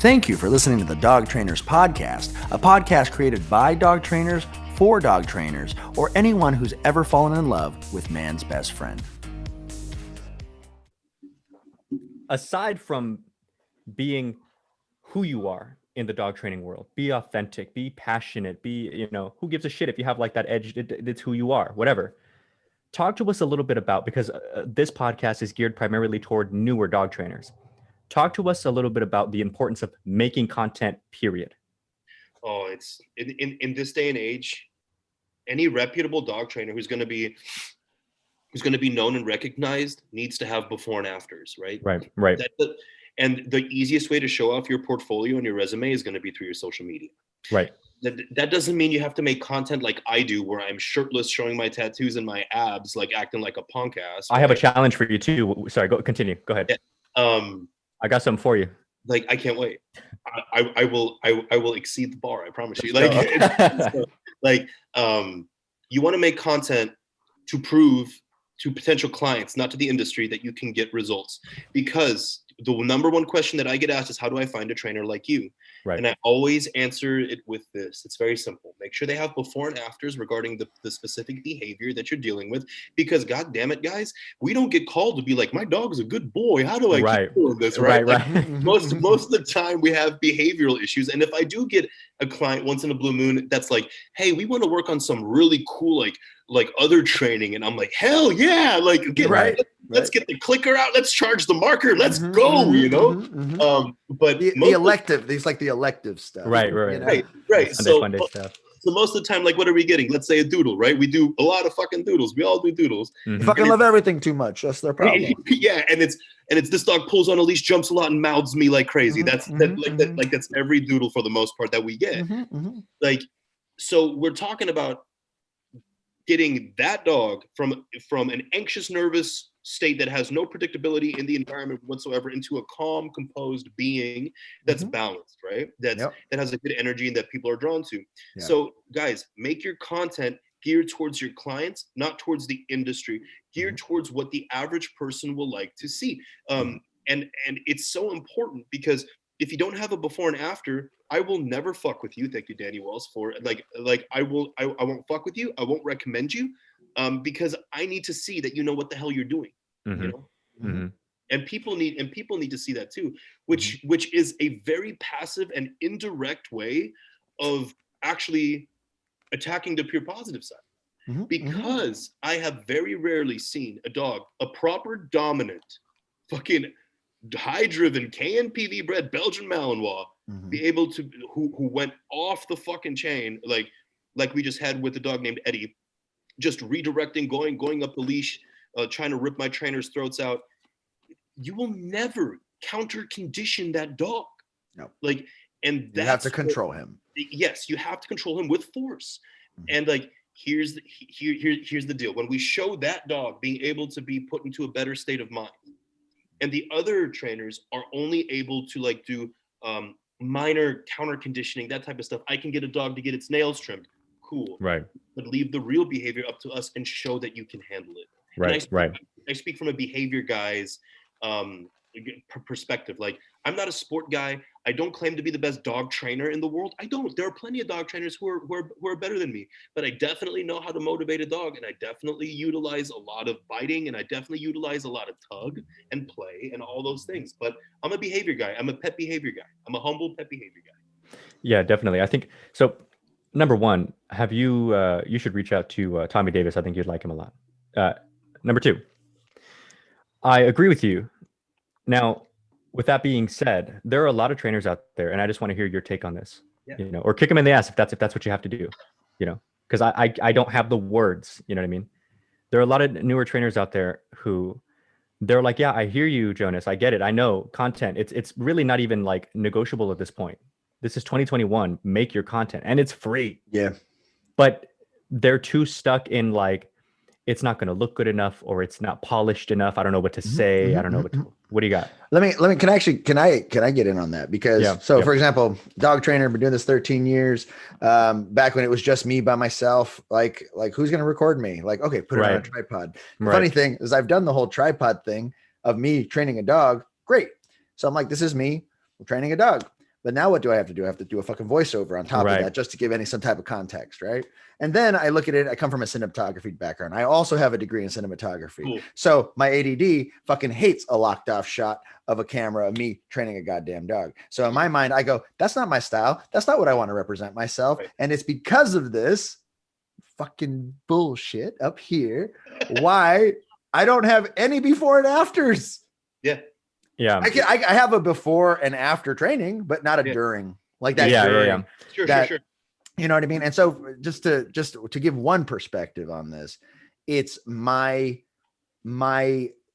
Thank you for listening to the Dog Trainers Podcast, a podcast created by dog trainers for dog trainers, or anyone who's ever fallen in love with man's best friend. Aside from being who you are in the dog training world, be authentic, be passionate, who gives a shit if you have like that edge, it's who you are, whatever. Talk to us a little bit about, because this podcast is geared primarily toward newer dog trainers. Talk to us a little bit about the importance of making content, period. Oh, it's in this day and age, any reputable dog trainer who's going to be known and recognized needs to have before and afters, right? Right. And the easiest way to show off your portfolio and your resume is going to be through your social media. Right. That doesn't mean you have to make content like I do, where I'm shirtless, showing my tattoos and my abs, like acting like a punk ass. I have a challenge for you too. Sorry, continue. Go ahead. Yeah. I got something for you. Like, I can't wait. I will exceed the bar. I promise you. You want to make content to prove to potential clients, not to the industry, that you can get results. Because the number one question that I get asked is, how do I find a trainer like you? Right. And I always answer it with this. It's very simple. Make sure they have before and afters regarding the specific behavior that you're dealing with. Because God damn it, guys, we don't get called to be like, my dog is a good boy. How do I keep doing this? Right. Most of the time we have behavioral issues. And if I do get a client once in a blue moon that's like, hey, we want to work on some really cool, like other training. And I'm like, hell yeah. Like, let's get the clicker out. Let's charge the marker. Let's go, you know? But the elective, these like the elective stuff. Right. You know? Right. Sunday stuff. So most of the time, like, what are we getting? Let's say a doodle, right? We do a lot of fucking doodles. We all do doodles. Mm-hmm. You fucking love everything too much. That's their problem. Yeah, and it's this dog pulls on a leash, jumps a lot, and mouths me like crazy. That's every doodle for the most part that we get. Like, so we're talking about getting that dog from an anxious, nervous state that has no predictability in the environment whatsoever into a calm, composed being that's balanced, right? That has a good energy and that people are drawn to. Yeah. So guys, make your content geared towards your clients, not towards the industry, geared towards what the average person will like to see. And it's so important, because if you don't have a before and after, I will never fuck with you. Thank you, Danny Wells, for I won't fuck with you. I won't recommend you, because I need to see that you know what the hell you're doing. You know, and people need to see that too, which is a very passive and indirect way of actually attacking the pure positive side. Because I have very rarely seen a dog, a proper dominant, fucking high-driven KNPV bred Belgian Malinois, be able to who went off the fucking chain, like we just had with the dog named Eddie, just redirecting, going up the leash, trying to rip my trainers' throats out. You will never counter condition that dog. No. And that's, you have to control him. Yes, you have to control him with force. And here's the deal. When we show that dog being able to be put into a better state of mind, and the other trainers are only able to do minor counter conditioning, that type of stuff. I can get a dog to get its nails trimmed. Cool. Right. But leave the real behavior up to us and show that you can handle it. Right. I speak from a behavior guy's perspective. Like, I'm not a sport guy. I don't claim to be the best dog trainer in the world. I don't. There are plenty of dog trainers who are better than me, but I definitely know how to motivate a dog, and I definitely utilize a lot of biting, and I definitely utilize a lot of tug and play and all those things. But I'm a behavior guy. I'm a pet behavior guy. I'm a humble pet behavior guy. Yeah, definitely. I think so. Number one, have you you should reach out to Tommy Davis. I think you'd like him a lot. Number two, I agree with you. Now, with that being said, there are a lot of trainers out there, and I just want to hear your take on this. Yeah. You know, or kick them in the ass if that's what you have to do. You know, because I don't have the words. You know what I mean? There are a lot of newer trainers out there who they're like, yeah, I hear you, Jonas. I get it. I know content. It's really not even like negotiable at this point. This is 2021. Make your content, and it's free. Yeah. But they're too stuck in like, it's not going to look good enough, or it's not polished enough. I don't know what to say. I don't know what do you got? Let me, can I get in on that? Because for example, dog trainer, been doing this 13 years. Back when it was just me by myself, like who's going to record me? Like, okay, put it on a tripod. The funny thing is I've done the whole tripod thing of me training a dog. Great. So I'm like, this is me training a dog. But now what do I have to do? I have to do a fucking voiceover on top of that just to give some type of context, right? And then I look at it, I come from a cinematography background. I also have a degree in cinematography. Cool. So my ADD fucking hates a locked off shot of a camera of me training a goddamn dog. So in my mind, I go, that's not my style. That's not what I want to represent myself. Right. And it's because of this fucking bullshit up here why I don't have any before and afters. Yeah. Yeah. I have a before and after training, but not a during. Like that. Yeah. Sure. You know what I mean? And so just to give one perspective on this, it's my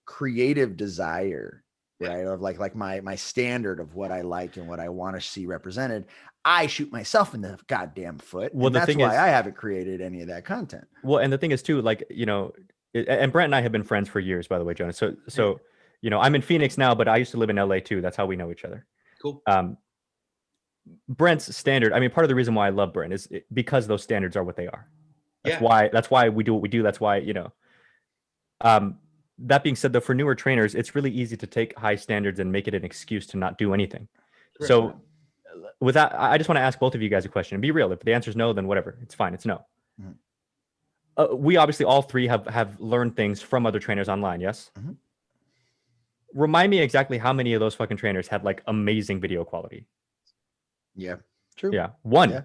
creative desire, right? Of like my standard of what I like and what I want to see represented. I shoot myself in the goddamn foot. Well, and that's why I haven't created any of that content. Well, and the thing is too, like, you know, and Brent and I have been friends for years, by the way, Jonas. So, you know, I'm in Phoenix now, but I used to live in LA too. That's how we know each other. Cool. Brent's standard. I mean, part of the reason why I love Brent is because those standards are what they are. That's why we do what we do. That's why, you know, that being said though, for newer trainers, it's really easy to take high standards and make it an excuse to not do anything. Correct. So with that, I just want to ask both of you guys a question and be real. If the answer is no, then whatever, it's fine. It's no. Mm-hmm. We obviously all three have learned things from other trainers online. Yes. Mm-hmm. Remind me exactly how many of those fucking trainers had like amazing video quality. Yeah. True. Yeah.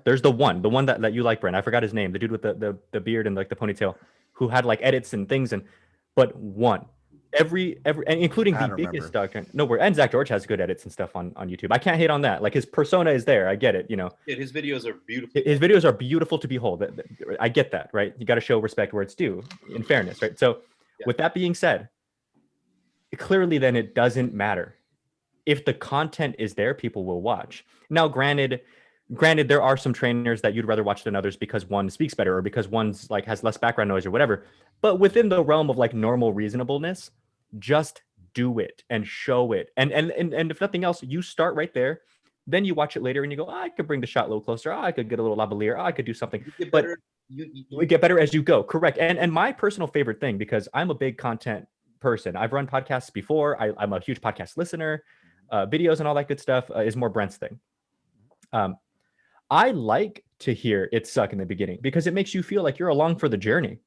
There's the one that you like, Brent. I forgot his name. The dude with the beard and like the ponytail who had like edits and things but one. Every and including the biggest dog. And Zach George has good edits and stuff on YouTube. I can't hate on that. Like his persona is there. I get it, you know. Yeah, his videos are beautiful. His videos are beautiful to behold. I get that, right? You got to show respect where it's due, in fairness, right? So with that being said, clearly then it doesn't matter. If the content is there, people will watch. Now, granted, there are some trainers that you'd rather watch than others because one speaks better or because one's like has less background noise or whatever. But within the realm of like normal reasonableness, just do it and show it. And if nothing else, you start right there. Then you watch it later and you go, I could bring the shot a little closer. I could get a little lavalier. I could do something. You get better as you go. Correct. And my personal favorite thing, because I'm a big content person. I've run podcasts before. I'm a huge podcast listener. Videos and all that good stuff is more Brent's thing. I like to hear it suck in the beginning because it makes you feel like you're along for the journey.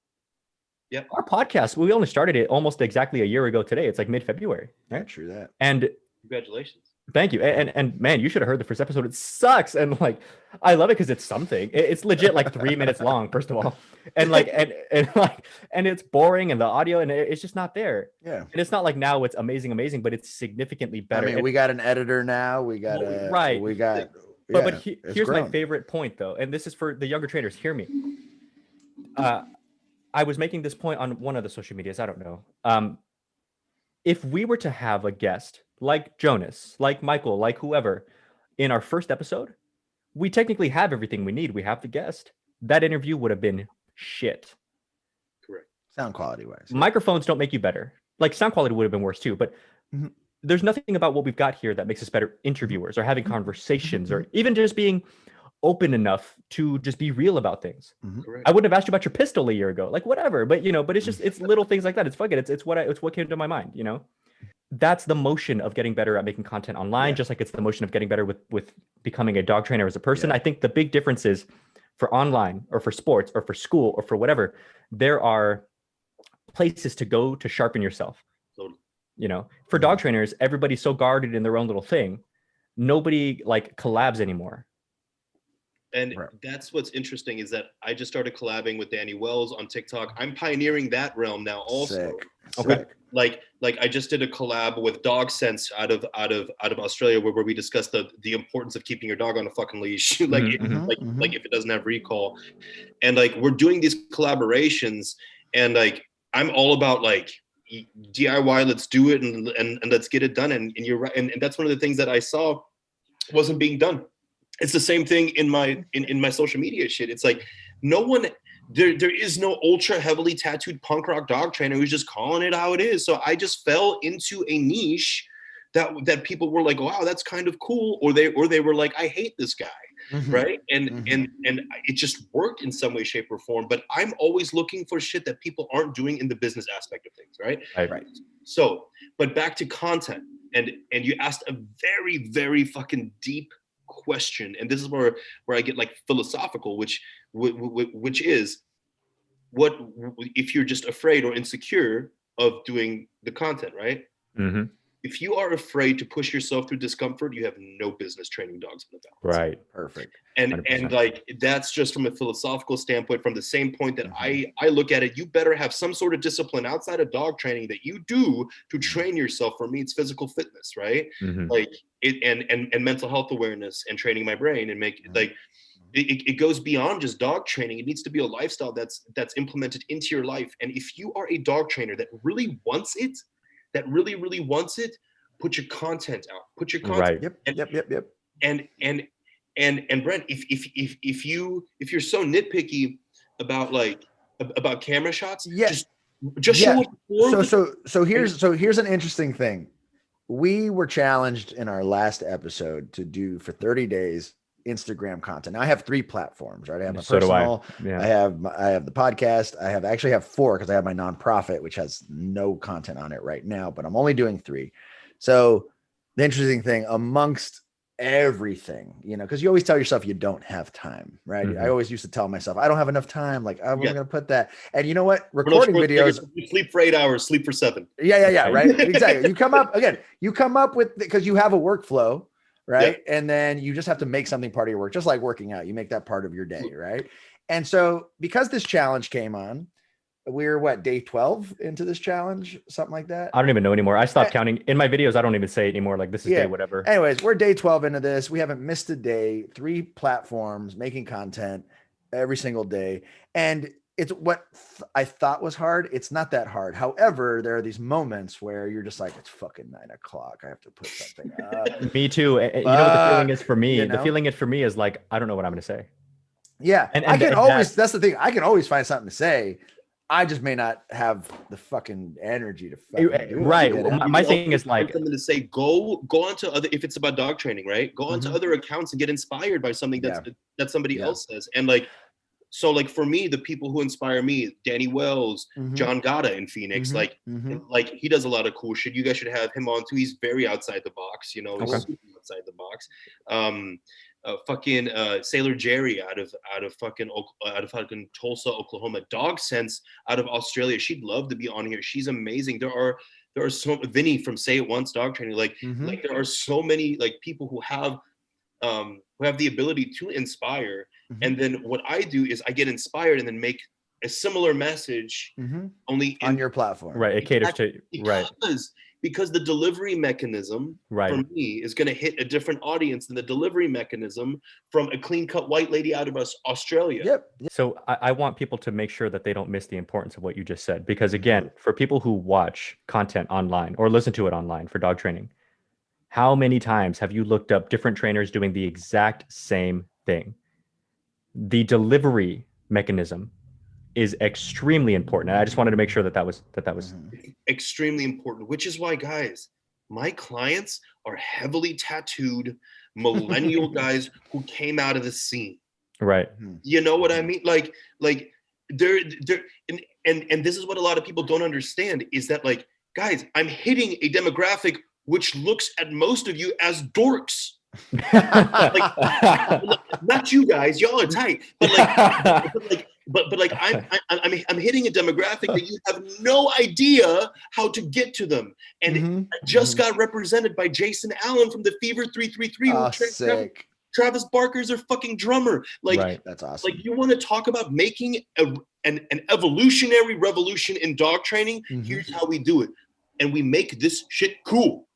Yeah. Our podcast, we only started it almost exactly a year ago today. It's like mid-February. Right? Yeah, true that. And congratulations. Thank you. And man, you should have heard the first episode. It sucks. And like, I love it because it's something. It's legit like 3 minutes long, first of all. And like, and it's boring and the audio and it's just not there. Yeah. And it's not like now it's amazing, but it's significantly better. I mean, we got an editor now. We got But here's my favorite point though. And this is for the younger trainers. Hear me. I was making this point on one of the social medias. I don't know. If we were to have a guest like Jonas, like Michael, like whoever in our first episode, we technically have everything we need. We have the guest. That interview would have been shit. Correct. Sound quality wise. Microphones don't make you better. Like sound quality would have been worse too, but there's nothing about what we've got here that makes us better interviewers or having conversations or even just being open enough to just be real about things. I wouldn't have asked you about your pistol a year ago, like whatever, but you know, but it's just, it's little things like that. It's fucking, it's what came to my mind, you know. That's the motion of getting better at making content online, just like it's the motion of getting better with becoming a dog trainer as a person. I think the big difference is for online or for sports or for school or for whatever, there are places to go to sharpen yourself. You know, for dog trainers, everybody's so guarded in their own little thing. Nobody like collabs anymore. And that's what's interesting is that I just started collabing with Danny Wells on TikTok. I'm pioneering that realm now also. Sick. Like I just did a collab with Dog Sense out of Australia where we discussed the importance of keeping your dog on a fucking leash. Like if it doesn't have recall. And like we're doing these collaborations and like I'm all about like DIY, let's do it and let's get it done. And you're right. And that's one of the things that I saw wasn't being done. It's the same thing in my social media shit. It's like no one there is no ultra heavily tattooed punk rock dog trainer who's just calling it how it is. So I just fell into a niche that people were like, wow, that's kind of cool. Or they were like, I hate this guy. Right. And it just worked in some way, shape, or form. But I'm always looking for shit that people aren't doing in the business aspect of things. Right. So, but back to content. And you asked a very, very fucking deep question, and this is where I get like philosophical, which is, what if you're just afraid or insecure of doing the content, right? Mm-hmm. If you are afraid to push yourself through discomfort, you have no business training dogs in the balance. Right. Perfect. And 100%. and like, that's just from a philosophical standpoint, from the same point that I look at it. You better have some sort of discipline outside of dog training that you do to train yourself. For me, it's physical fitness, right? Like it, and mental health awareness, and training my brain, and make like it goes beyond just dog training. It needs to be a lifestyle that's implemented into your life. And if you are a dog trainer that really wants it, put your content out. Put your content. Right. Yep. And Brent, if you're so nitpicky about camera shots, just show up. So here's an interesting thing. We were challenged in our last episode to do for 30 days Instagram content. Now I have 3 platforms, right? I have my personal, I have the podcast. I actually have 4 because I have my nonprofit, which has no content on it right now, but I'm only doing 3. So the interesting thing amongst everything, because you always tell yourself you don't have time, right? I always used to tell myself, I don't have enough time. Like, I'm going to put that. And you know what? Recording videos. You sleep for 8 hours, sleep for 7. Yeah. Right. Exactly. You come up with, because you have a workflow, right? Yeah. And then you just have to make something part of your work, just like working out. You make that part of your day, right? And so because this challenge came on, we're day 12 into this challenge, something like that. I don't even know anymore. I stopped counting in my videos. I don't even say it anymore. Like, this is day whatever. Anyways, we're day 12 into this. We haven't missed a day, 3 platforms, making content every single day. And it's what I thought was hard. It's not that hard. However, there are these moments where you're just like, it's fucking 9 o'clock. I have to put something up. Me too. You know what the feeling is for me? The feeling is for me is like, I don't know what I'm going to say. Yeah. And I can always, that's the thing. I can always find something to say. I just may not have the fucking energy to fucking do it. Right. My thing is like, something to say, go onto other, if it's about dog training, right? Go onto other accounts and get inspired by something that somebody else says. And like, so like for me, the people who inspire me, Danny Wells, John Gata in Phoenix, like he does a lot of cool shit. You guys should have him on too. He's very outside the box, super outside the box. Sailor Jerry out of fucking Tulsa, Oklahoma. Dog Sense out of Australia. She'd love to be on here. She's amazing. There are so Vinny from Say It Once Dog Training. Like there are so many like people who have the ability to inspire. And then what I do is I get inspired and then make a similar message only on your platform. Right. It caters to because the delivery mechanism for me is going to hit a different audience than the delivery mechanism from a clean-cut white lady out of Australia. Yep. So I want people to make sure that they don't miss the importance of what you just said. Because again, for people who watch content online or listen to it online for dog training, how many times have you looked up different trainers doing the exact same thing? The delivery mechanism is extremely important. And I just wanted to make sure that was extremely important, which is why, guys, my clients are heavily tattooed millennial guys who came out of the scene. Right. You know what I mean? Like they're and this is what a lot of people don't understand is that, like, guys, I'm hitting a demographic which looks at most of you as dorks. like, not you guys, y'all are tight, but like I'm hitting a demographic that you have no idea how to get to them, and I just got represented by Jason Allen from the Fever 333. Sick. Travis Barker's their fucking drummer. Like, that's awesome. Like, you want to talk about making an evolutionary revolution in dog training? Here's how we do it, and we make this shit cool.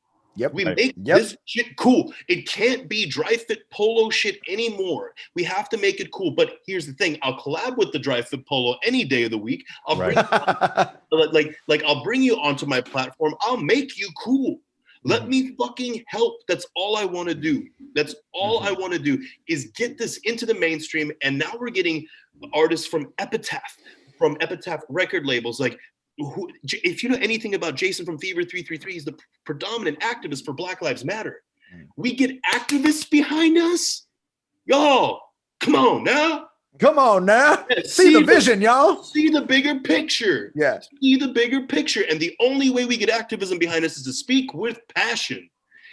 We make this shit cool. It can't be dry fit polo shit anymore. We have to make it cool. But here's the thing: I'll collab with the dry fit polo any day of the week. I'll bring I'll bring you onto my platform. I'll make you cool. Let me fucking help. That's all I want to do. That's all I want to do is get this into the mainstream. And now we're getting artists from Epitaph record labels, like. If you know anything about Jason from Fever 333, he's the predominant activist for Black Lives Matter. We get activists behind us. Y'all, come on now. Yeah, see the vision, y'all. See the bigger picture. Yeah. See the bigger picture. And the only way we get activism behind us is to speak with passion.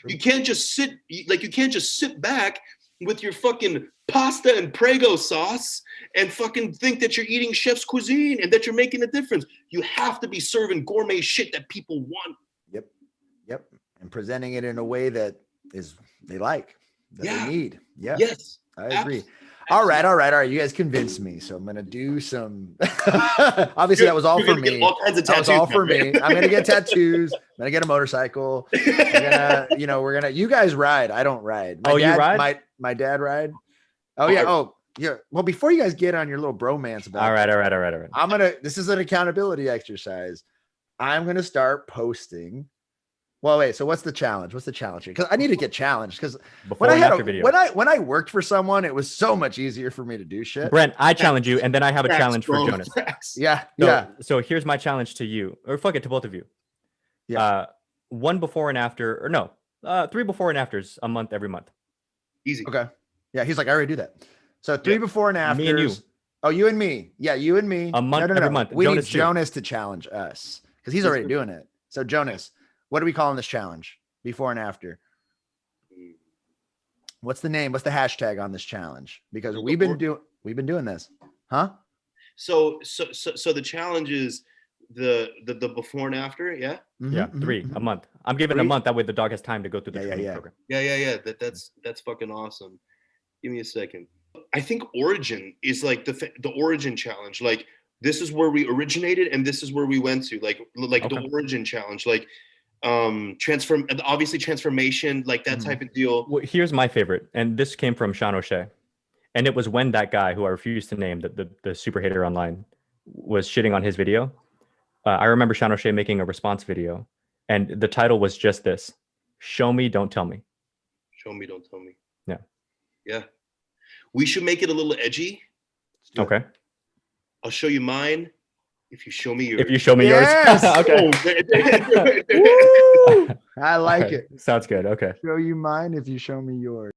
You can't just sit back with your fucking pasta and Prego sauce and fucking think that you're eating chef's cuisine and that you're making a difference. You have to be serving gourmet shit that people want. Yep. And presenting it in a way that they like, that they need. Yeah. Yes. I agree. All right. You guys convinced me. So I'm going to do some, obviously that was all for me. All kinds of tattoos, that was all for me. I'm going to get tattoos. I'm going to get a motorcycle. You guys ride. I don't ride. You ride? My dad ride. Oh yeah. Oh yeah. Well, before you guys get on your little bromance about all right. This is an accountability exercise. I'm going to start posting. Well, wait. So what's the challenge? Because I need to get challenged. Because when I worked for someone, it was so much easier for me to do shit. Brent, I challenge you, and then I have a challenge for Jonas. Yeah. So here's my challenge to you, or fuck it, to both of you. Yeah. 1 before and after, or no, 3 before and afters a month every month. Easy. Okay. Yeah. He's like, I already do that. So 3 before and afters. Me and you. Oh, you and me. Yeah, you and me. A month every month. We need Jonas to challenge us because he's already doing it. So Jonas. What are we calling this challenge? Before and after. What's the name? What's the hashtag on this challenge? Because we've been doing this, huh? So the challenge is the before and after, yeah. Mm-hmm, yeah, 3 a month. I'm giving 3? A month. That way the dog has time to go through the training program. Yeah. That's fucking awesome. Give me a second. I think origin is like the origin challenge. Like this is where we originated and this is where we went to. Like the origin challenge. Like. Transformation, like that type of deal. Well, here's my favorite, and this came from Sean O'Shea, and it was when that guy who I refuse to name, the super hater online, was shitting on his video. I remember Sean O'Shea making a response video, and the title was just this: "Show me, don't tell me." Show me, don't tell me. Yeah. We should make it a little edgy. Okay. I'll show you mine. If you show me yours. If you show me yours. Okay. I like it. Sounds good. Okay. Show you mine if you show me yours.